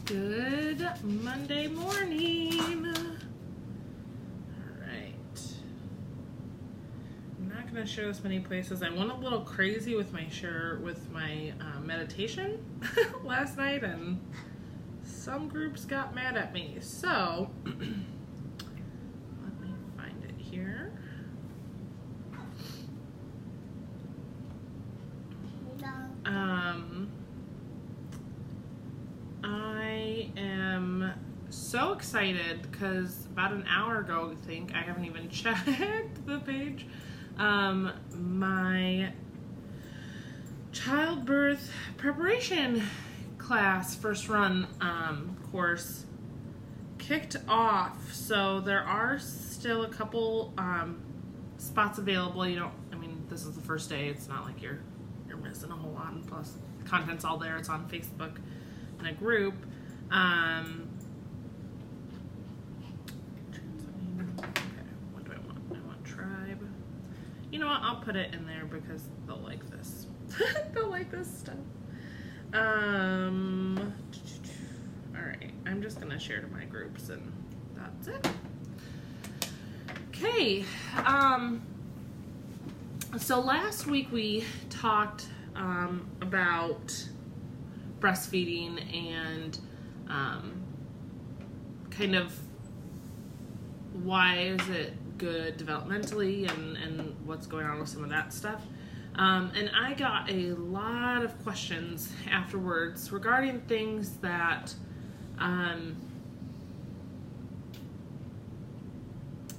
Good Monday morning. All right. I'm not going to show this many places. I went a little crazy with my meditation last night, and some groups got mad at me. So let me find it here. I am so excited because about an hour ago, I haven't even checked the page. My childbirth preparation class first run course kicked off. So there are still a couple spots available. This is the first day. It's not like you're missing a whole lot, and plus the content's all there. It's on Facebook in a group. Okay, what do I want? I want tribe. You know what? I'll put it in there because they'll like this. They'll like this stuff. All right. I'm just gonna share to my groups, and that's it. Okay. So last week we talked about breastfeeding and kind of why is it good developmentally and what's going on with some of that stuff. And I got a lot of questions afterwards regarding things that I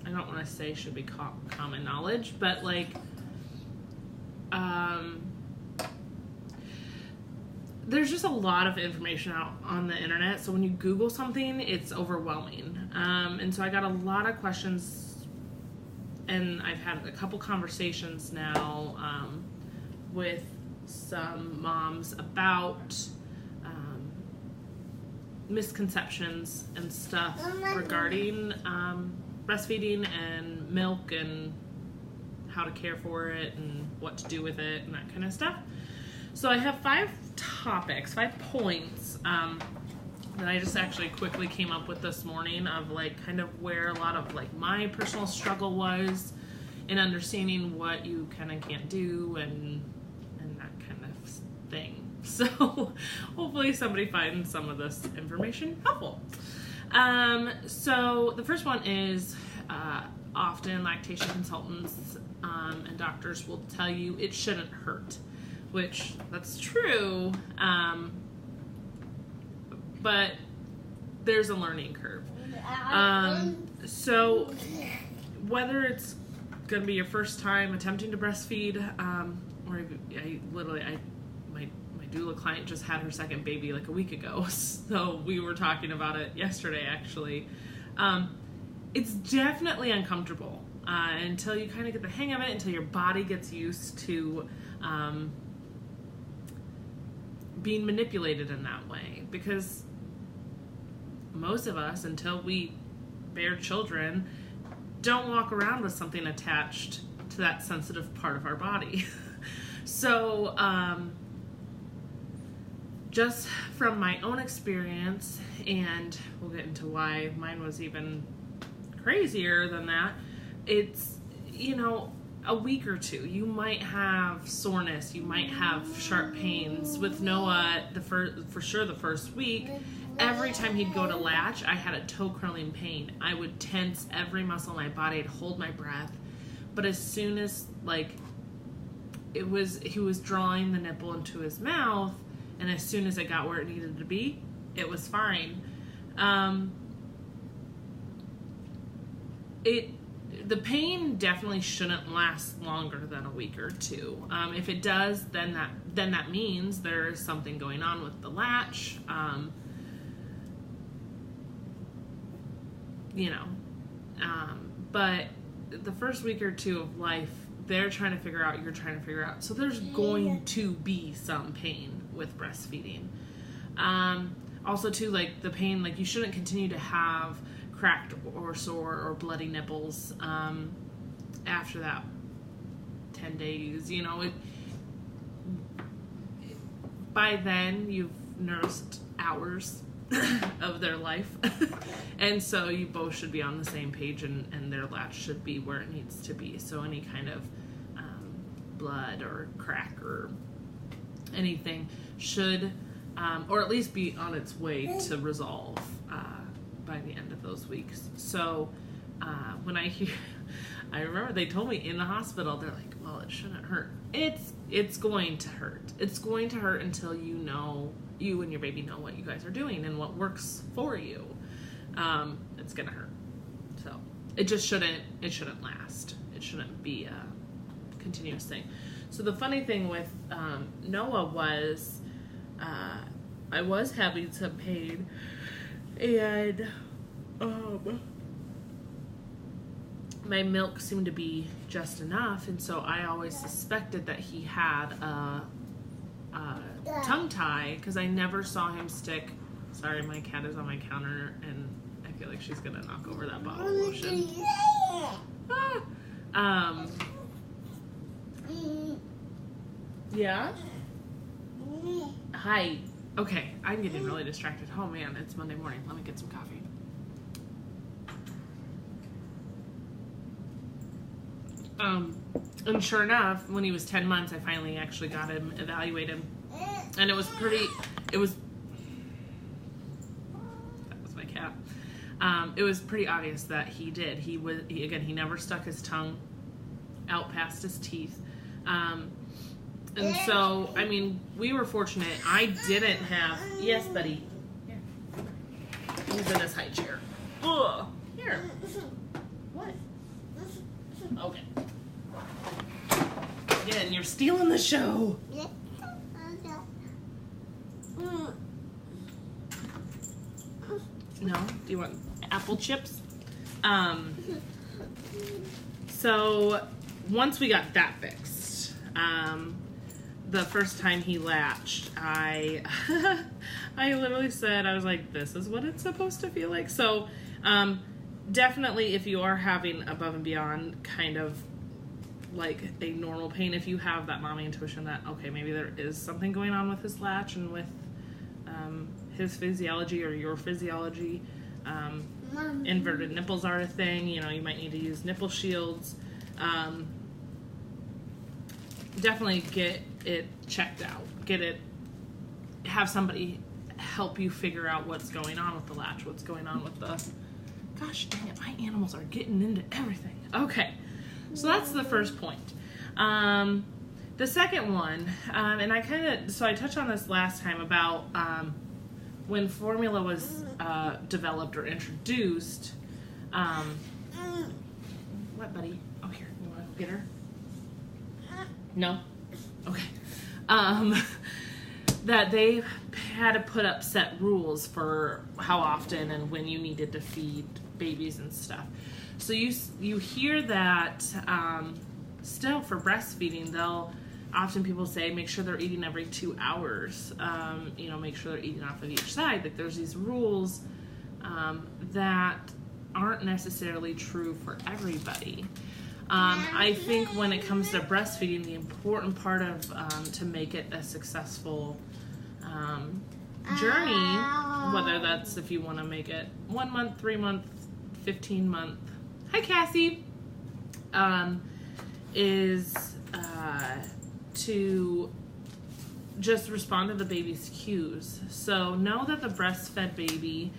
don't want to say should be common knowledge, but like there's just a lot of information out on the internet, so when you Google something, it's overwhelming. And so I got a lot of questions, and I've had a couple conversations now with some moms about misconceptions and stuff regarding breastfeeding and milk and how to care for it and what to do with it and that kind of stuff. So I have 5 points that I just actually quickly came up with this morning of like kind of where a lot of like my personal struggle was in understanding what you can and can't do and that kind of thing. So hopefully somebody finds some of this information helpful. So the first one is often lactation consultants and doctors will tell you it shouldn't hurt, which that's true, but there's a learning curve. So whether it's going to be your first time attempting to breastfeed, or my doula client just had her second baby like a week ago, so we were talking about it yesterday actually. It's definitely uncomfortable until you kind of get the hang of it, until your body gets used to being manipulated in that way, because most of us, until we bear children, don't walk around with something attached to that sensitive part of our body. So just from my own experience, and we'll get into why mine was even crazier than that, it's, a week or two, you might have soreness, you might have sharp pains. With Noah, for sure the first week, every time he'd go to latch, I had a toe curling pain. I would tense every muscle in my body, I'd hold my breath. But as soon as he was drawing the nipple into his mouth, and as soon as it got where it needed to be, it was fine. The pain definitely shouldn't last longer than a week or two. If it does, then that means there's something going on with the latch. But the first week or two of life, they're trying to figure out, you're trying to figure out. So there's going to be some pain with breastfeeding. Also too, like the pain, like you shouldn't continue to have cracked or sore or bloody nipples after that 10 days. By then you've nursed hours of their life. And so you both should be on the same page, and their latch should be where it needs to be. So any kind of blood or crack or anything should, or at least be on its way to resolve by the end of those weeks. So when I remember they told me in the hospital, they're like, well, it shouldn't hurt. It's going to hurt. It's going to hurt until you and your baby know what you guys are doing and what works for you. It's gonna hurt. So it just shouldn't last. It shouldn't be a continuous thing. So the funny thing with Noah was I was having some pain, and my milk seemed to be just enough, and so I always suspected that he had a tongue tie, because I never saw him stick. Sorry, my cat is on my counter, and I feel like she's gonna knock over that bottle of lotion. Yeah? Hi. Okay, I'm getting really distracted. Oh man, it's Monday morning. Let me get some coffee. And sure enough, when he was 10 months, I finally actually got him evaluated. And it was that was my cat. It was pretty obvious that he did. He never stuck his tongue out past his teeth. And so, I mean, we were fortunate. I didn't have, yes, buddy. Here. He's in his high chair. Ugh. Here. What? Okay. Again, you're stealing the show. No? Do you want apple chips? So once we got that fixed, the first time he latched, I literally said, I was like, this is what it's supposed to feel like. So definitely if you are having above and beyond kind of like a normal pain, if you have that mommy intuition that, okay, maybe there is something going on with his latch and with his physiology or your physiology, inverted nipples are a thing, you might need to use nipple shields. Definitely get it checked out. Have somebody help you figure out what's going on with the latch, what's going on with the, gosh dang it, my animals are getting into everything. Okay, so that's the first point. The second one, and I touched on this last time about when formula was developed or introduced. What, buddy? Oh, here, you want to go get her? No? Okay. That they had to put up set rules for how often and when you needed to feed babies and stuff. So you hear that still for breastfeeding, often people say make sure they're eating every 2 hours. Make sure they're eating off of each side. Like there's these rules that aren't necessarily true for everybody. I think when it comes to breastfeeding, the important part of to make it a successful journey, whether that's if you want to make it 1 month, 3 month, 15 month. Hi, Cassie. Is to just respond to the baby's cues. So know that the breastfed baby,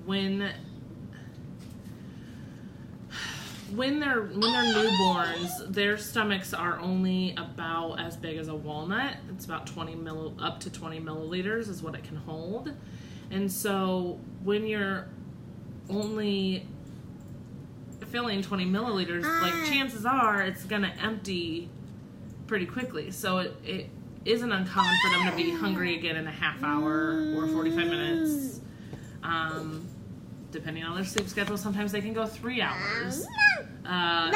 when they're newborns, their stomachs are only about as big as a walnut. It's about up to 20 milliliters is what it can hold. And so when you're only filling 20 milliliters, like chances are it's gonna empty pretty quickly. So it isn't uncommon for them to be hungry again in a half hour or 45 minutes. Depending on their sleep schedule, sometimes they can go 3 hours. By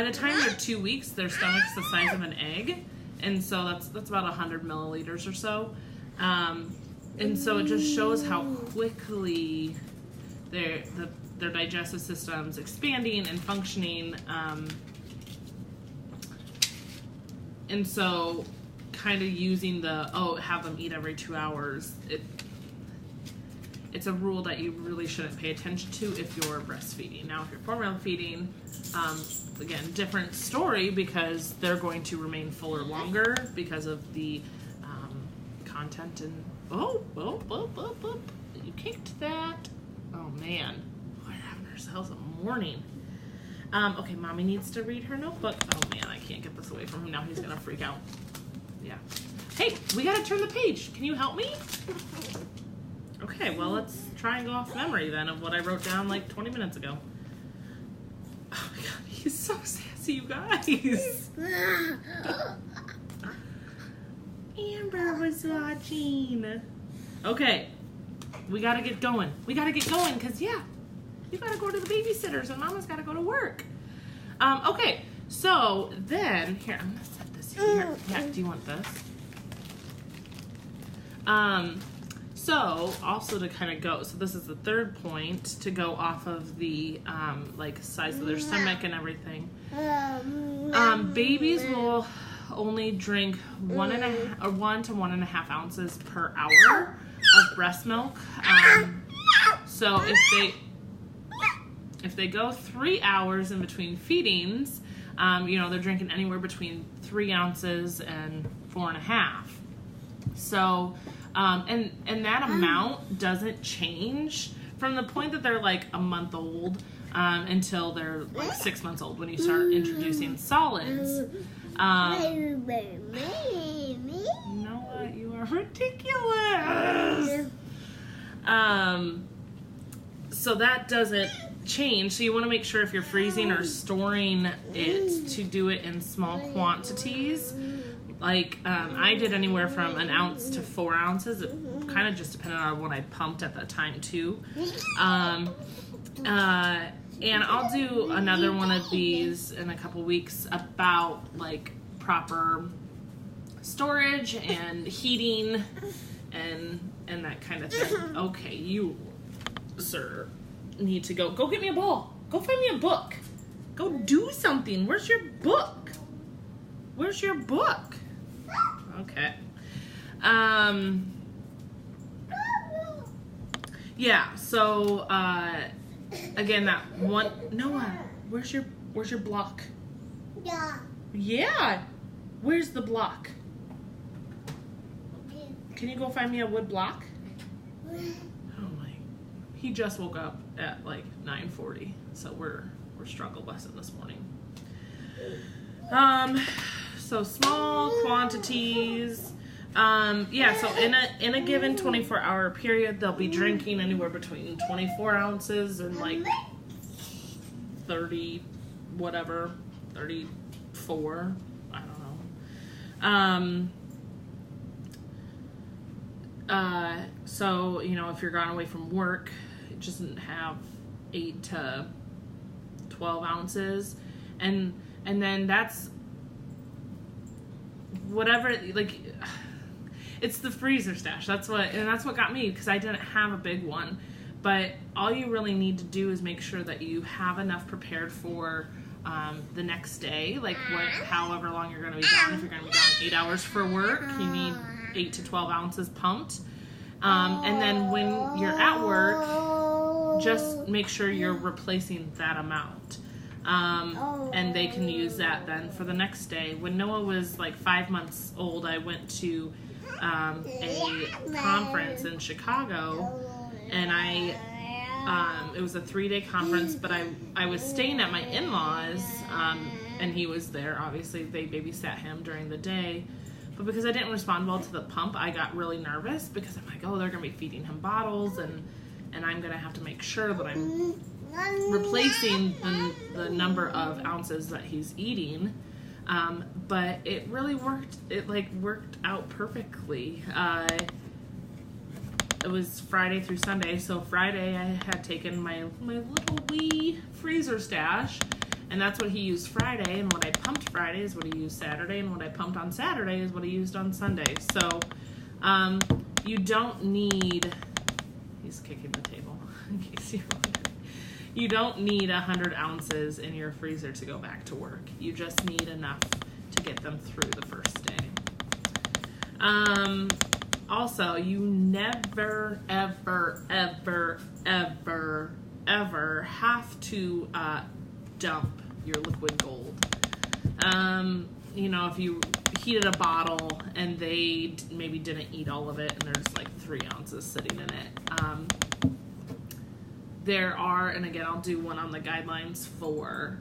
the time they're 2 weeks, their stomach's the size of an egg, and so that's about 100 milliliters or so. And so it just shows how quickly their digestive system's expanding and functioning. And so kind of using have them eat every 2 hours, it's a rule that you really shouldn't pay attention to if you're breastfeeding. Now, if you're formula feeding, again, different story, because they're going to remain fuller longer because of the content. And you kicked that. Oh man, we're having ourselves a morning. Okay, mommy needs to read her notebook. Oh man, I can't get this away from him now. He's gonna freak out. Yeah. Hey, we gotta turn the page. Can you help me? Okay, well, let's try and go off memory then of what I wrote down like 20 minutes ago. Oh my god, he's so sassy, you guys. Amber was watching. Okay, we gotta get going. We gotta get going, because, yeah, you gotta go to the babysitters and mama's gotta go to work. Okay, so then, here, I'm gonna set this here. Yeah, do you want this? So also to kind of go, so this is the third point to go off of the, like, size of their stomach and everything. Babies will only drink 1 to 1.5 ounces per hour of breast milk. So if they go 3 hours in between feedings, they're drinking anywhere between 3 ounces and 4.5. So, and that amount doesn't change from the point that they're like a month old until they're like 6 months old, when you start introducing solids. You know what? You are ridiculous. So that doesn't change. So you want to make sure if you're freezing or storing it to do it in small quantities. Like, I did anywhere from 1 ounce to 4 ounces. It kind of just depended on what I pumped at the time, too. And I'll do another one of these in a couple weeks about, like, proper storage and heating and that kind of thing. Okay, you, sir, need to go. Go get me a ball. Go find me a book. Go do something. Where's your book? Where's your book? Okay. Yeah, so again, that one, Noah, where's your block? Yeah. Where's the block? Can you go find me a wood block? Oh my. He just woke up at like 9:40, so we're struggle busing this morning. So small quantities. Yeah, so in a given 24-hour period, they'll be drinking anywhere between 24 ounces and like 30, whatever, 34. I don't know. So, if you're gone away from work, just have 8 to 12 ounces. And then that's whatever, like, it's the freezer stash. That's what got me, because I didn't have a big one. But all you really need to do is make sure that you have enough prepared for the next day, like however long you're going to be gone. If you're going to be gone 8 hours for work, you need 8 to 12 ounces pumped. And then when you're at work, just make sure you're replacing that amount. And they can use that then for the next day. When Noah was like 5 months old, I went to a conference in Chicago, and it was a 3-day conference, but I was staying at my in-laws, and he was there. Obviously, they babysat him during the day. But because I didn't respond well to the pump, I got really nervous, because I'm like, oh, they're going to be feeding him bottles, and I'm going to have to make sure that I'm replacing the number of ounces that he's eating. But it really worked. It worked out perfectly. It was Friday through Sunday. So Friday I had taken my little wee freezer stash, and that's what he used Friday. And what I pumped Friday is what he used Saturday, and what I pumped on Saturday is what he used on Sunday. So you don't need. He's kicking the table in case you're wondering. You don't need 100 ounces in your freezer to go back to work. You just need enough to get them through the first day. also, you never, ever, ever, ever, ever have to dump your liquid gold. If you heated a bottle and they maybe didn't eat all of it and there's like 3 ounces sitting in it. There are, and again, I'll do one on the guidelines for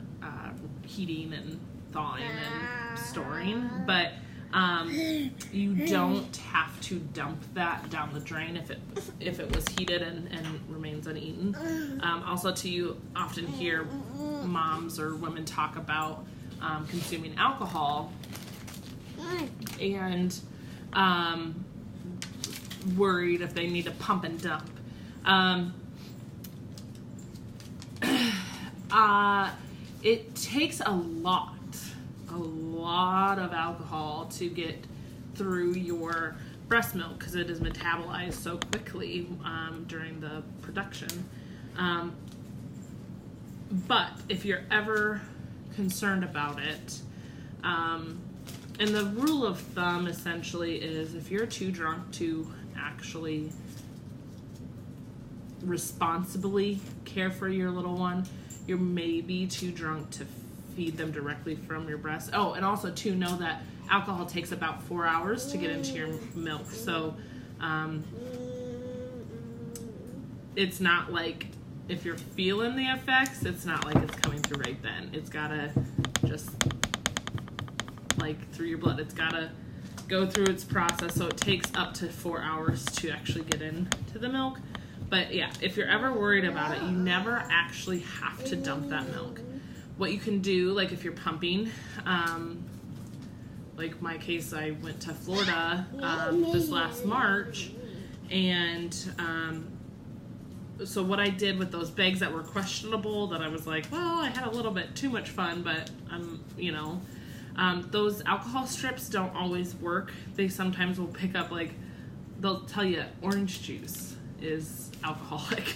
heating and thawing and storing, but you don't have to dump that down the drain if it was heated and remains uneaten. Also, you often hear moms or women talk about consuming alcohol and worried if they need to pump and dump. It takes a lot of alcohol to get through your breast milk because it is metabolized so quickly during the production. But if you're ever concerned about it, and the rule of thumb essentially is if you're too drunk to actually responsibly care for your little one, you're maybe too drunk to feed them directly from your breast. Oh, and also to know that alcohol takes about 4 hours to get into your milk. So it's not like if you're feeling the effects, it's not like it's coming through right then. It's gotta just like through your blood. It's gotta go through its process. So it takes up to 4 hours to actually get into the milk. But yeah, if you're ever worried about it, you never actually have to dump that milk. What you can do, like if you're pumping, like my case, I went to Florida this last March, and so what I did with those bags that were questionable, that I was like, well, I had a little bit too much fun, but those alcohol strips don't always work. They sometimes will pick up, like, they'll tell you orange juice is alcoholic,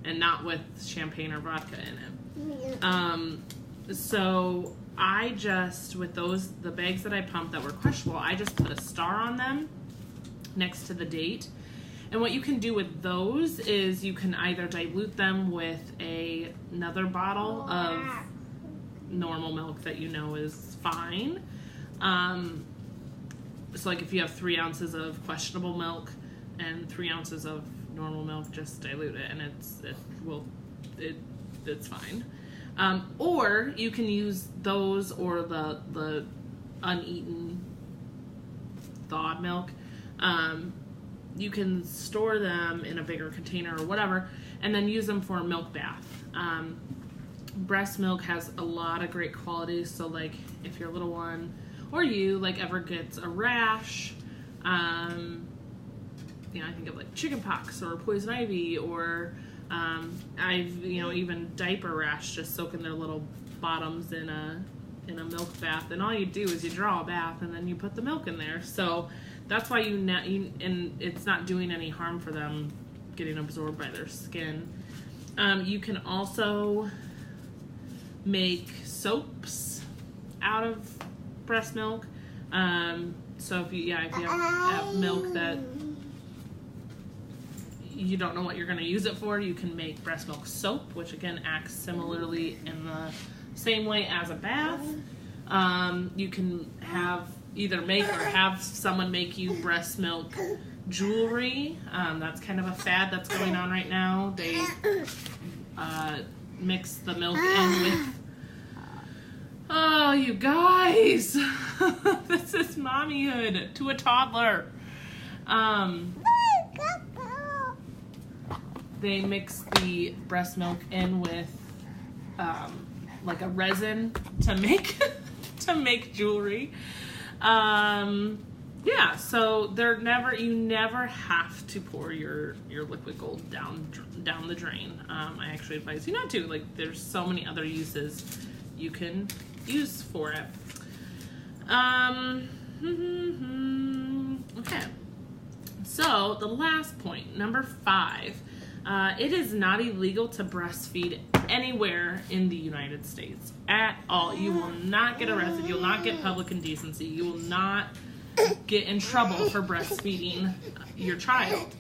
and not with champagne or vodka in it. So I just, with the bags that I pumped that were questionable, I just put a star on them next to the date. And what you can do with those is you can either dilute them with another bottle of normal milk that you know is fine. So like if you have 3 ounces of questionable milk and 3 ounces of normal milk, just dilute it and it's fine. Or you can use those or the uneaten thawed milk. You can store them in a bigger container or whatever, and then use them for a milk bath. Breast milk has a lot of great qualities. So like if your little one or you like ever gets a rash, I think of like chicken pox or poison ivy, or even diaper rash, just soaking their little bottoms in a milk bath, and all you do is you draw a bath and then you put the milk in there. So that's why and it's not doing any harm for them getting absorbed by their skin. You can also make soaps out of breast milk. So if you have milk that you don't know what you're going to use it for, you can make breast milk soap, which again acts similarly in the same way as a bath. You can either make or have someone make you breast milk jewelry. That's kind of a fad that's going on right now. They mix the milk in with... Oh, you guys! This is mommyhood to a toddler. They mix the breast milk in with like a resin to make jewelry. So you never have to pour your liquid gold down the drain. I actually advise you not to. Like, there's so many other uses you can use for it. Okay. So the last point, number 5. It is not illegal to breastfeed anywhere in the United States at all. You will not get arrested. You will not get public indecency. You will not get in trouble for breastfeeding your child.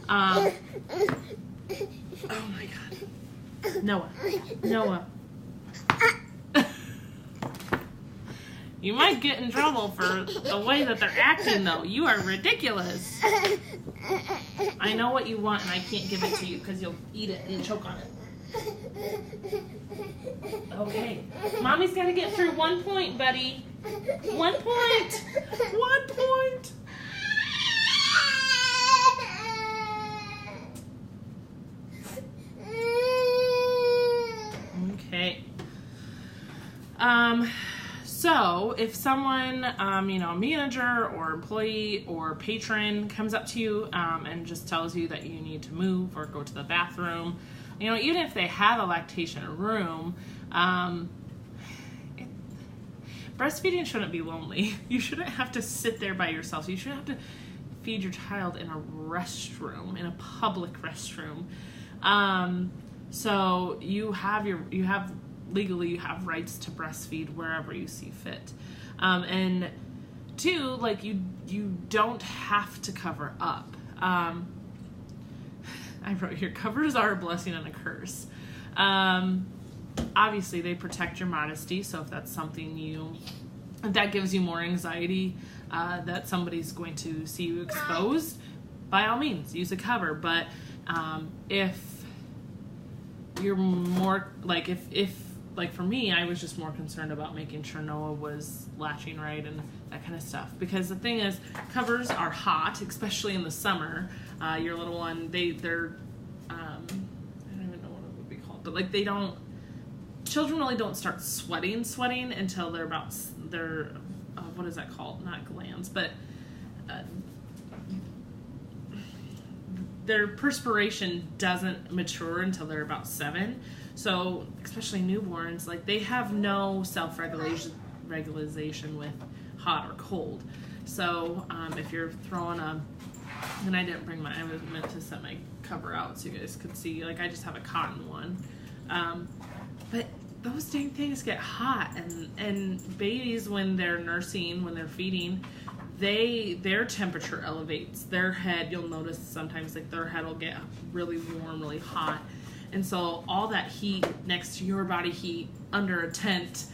Oh my God. Noah. You might get in trouble for the way that they're acting, though. You are ridiculous. I know what you want, and I can't give it to you because you'll eat it and choke on it. Okay. Mommy's got to get through 1 point, buddy. 1 point. 1 point. Okay. So if someone, a manager or employee or patron comes up to you and just tells you that you need to move or go to the bathroom, even if they have a lactation room, breastfeeding shouldn't be lonely. You shouldn't have to sit there by yourself. You shouldn't have to feed your child in a restroom, in a public restroom. So legally you have rights to breastfeed wherever you see fit. And two, you don't have to cover up. I wrote here, covers are a blessing and a curse. Obviously they protect your modesty, so if that's something that gives you more anxiety, that somebody's going to see you exposed, by all means use a cover. But if you're more if for me, I was just more concerned about making sure Noah was latching right and that kind of stuff. Because the thing is, covers are hot, especially in the summer. Your little one, they're I don't even know what it would be called, but children really don't start sweating until they're what is that called? Not glands, but their perspiration doesn't mature until they're about 7. So, especially newborns, they have no self-regulation with hot or cold. So, if you're throwing and I didn't bring I was meant to set my cover out so you guys could see, I just have a cotton one. But those dang things get hot, and babies, when they're nursing, when they're feeding, their temperature elevates. Their head, you'll notice sometimes, their head will get really warm, really hot. And so all that heat next to your body heat under a tent,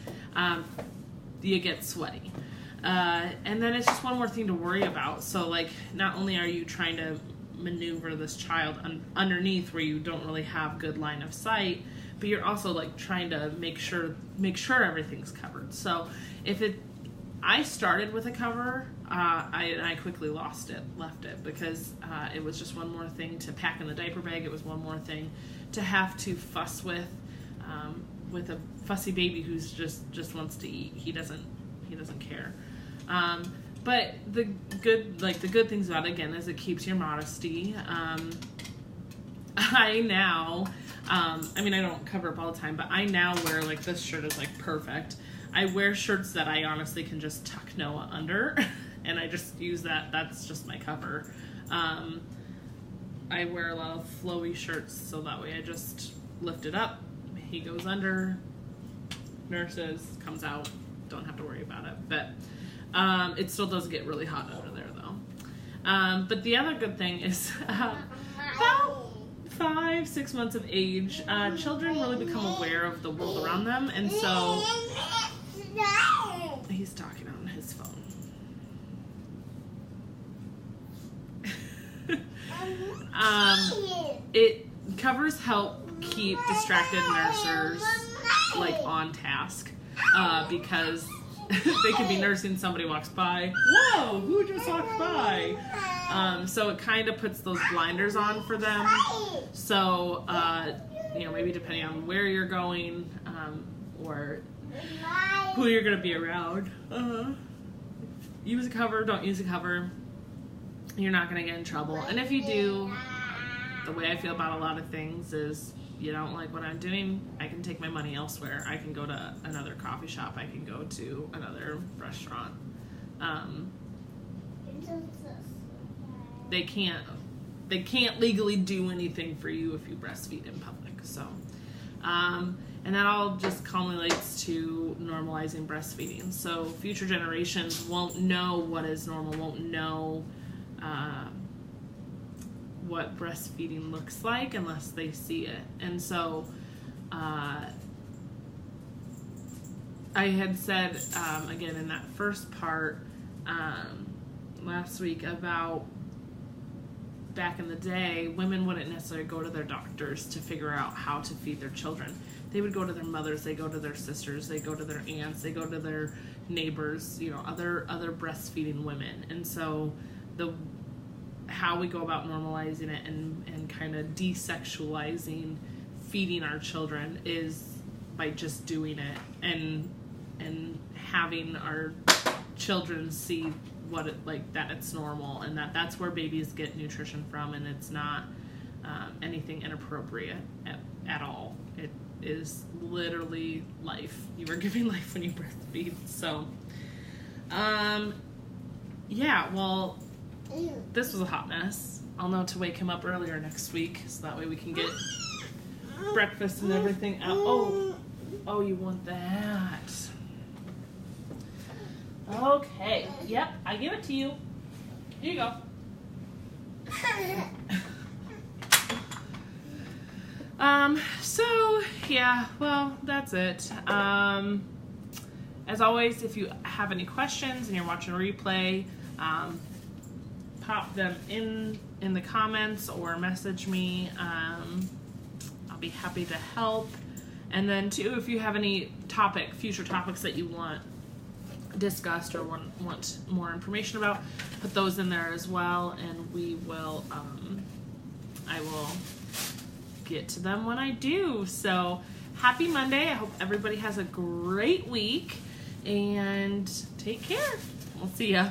you get sweaty. And then it's just one more thing to worry about. So not only are you trying to maneuver this child underneath where you don't really have good line of sight, but you're also trying to make sure everything's covered. So I started with a cover, I quickly left it because it was just one more thing to pack in the diaper bag. It was one more thing to have to fuss with a fussy baby who's just wants to eat. He doesn't care. But the good things about it, again, is it keeps your modesty. I now, I don't cover up all the time, but I now wear, this shirt is perfect. I wear shirts that I honestly can just tuck Noah under, and I just use that. That's just my cover. I wear a lot of flowy shirts, so that way I just lift it up. He goes under, nurses, comes out. Don't have to worry about it. But it still does get really hot under there, though. But the other good thing is about 5-6 months of age, children really become aware of the world around them, and so he's talking on his phone. Covers help keep distracted nursers on task, because they could be nursing, somebody walks by, whoa, who just walked by? So it kind of puts those blinders on for them. So maybe depending on where you're going, or who you're going to be around, use a cover, don't use a cover, you're not going to get in trouble. And if you do, the way I feel about a lot of things is, you don't like what I'm doing, I can take my money elsewhere. I can go to another coffee shop, I can go to another restaurant. They can't legally do anything for you if you breastfeed in public. So And that all just culminates to normalizing breastfeeding. So future generations won't know what is normal, won't know what breastfeeding looks like unless they see it. And so I had said, again, in that first part last week about back in the day, women wouldn't necessarily go to their doctors to figure out how to feed their children. They would go to their mothers, they go to their sisters, they go to their aunts, they go to their neighbors, other breastfeeding women. And so how we go about normalizing it and kind of desexualizing feeding our children is by just doing it and having our children see what it like, that it's normal, and that's where babies get nutrition from, and it's not anything inappropriate at all. It is literally life. You are giving life when you breastfeed. So well, this was a hot mess. I'll know to wake him up earlier next week, so that way we can get breakfast and everything out. Oh, you want that? Okay. Yep, I give it to you. Here you go. So yeah, well, that's it. As always, if you have any questions and you're watching a replay, pop them in the comments or message me. I'll be happy to help. And then too, if you have any future topics that you want discussed or want more information about, put those in there as well, and we will I will get to them when I do. So happy Monday. I hope everybody has a great week, and take care. We'll see ya.